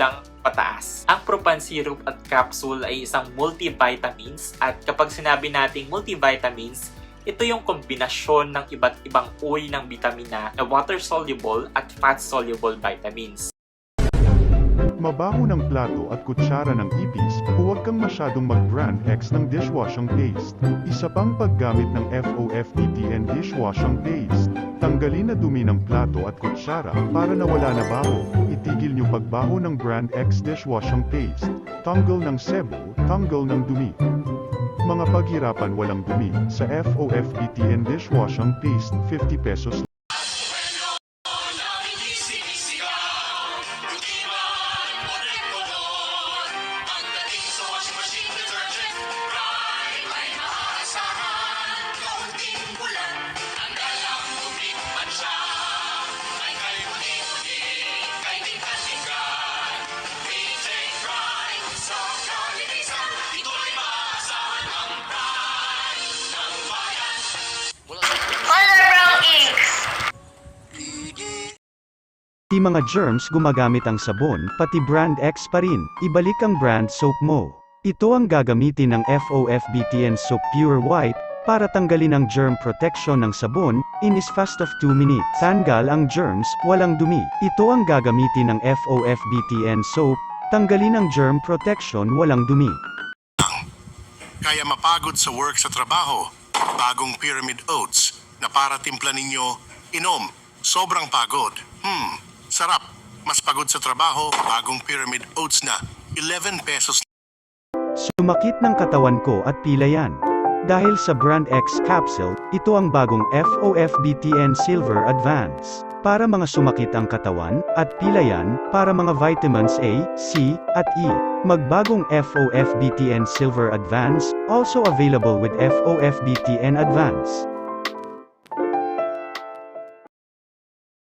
kulang pataas. Ang Propan Syrup at Capsule ay isang multivitamins at kapag sinabi nating multivitamins, ito yung kombinasyon ng iba't ibang uri ng bitamina na water-soluble at fat-soluble vitamins. Mabaho ng plato at kutsara ng ipis, huwag kang masyadong mag-brand X ng dishwashing paste. Isa pang paggamit ng FOFBTN dishwashing paste. Tanggalin na dumi ng plato at kutsara para nawala na baho. Itigil niyo pagbaho ng brand X dishwashing paste. Tanggal ng sebo, tanggal ng dumi. Mga paghirapan walang dumi sa FOFBTN dishwashing paste, 50 pesos. Di mga germs gumagamit ang sabon, pati brand X pa rin, ibalik ang brand soap mo. Ito ang gagamitin ng FOFBTN Soap Pure White, para tanggalin ang germ protection ng sabon, in as fast of 2 minutes. Tanggal ang germs, walang dumi. Ito ang gagamitin ng FOFBTN Soap, tanggalin ang germ protection, walang dumi. Kaya mapagod sa work sa trabaho, bagong Pyramid Oats, na para timpla ninyo, inom, sobrang pagod. Sarap. Mas pagod sa trabaho, bagong Pyramid Oats na, 11 pesos. Sumakit ng katawan ko at tila yan. Dahil sa brand X capsule, ito ang bagong FOFBTN Silver Advance. Para mga sumakit ang katawan, at tila yan, para mga vitamins A, C, at E. Magbagong FOFBTN Silver Advance, also available with FOFBTN Advance.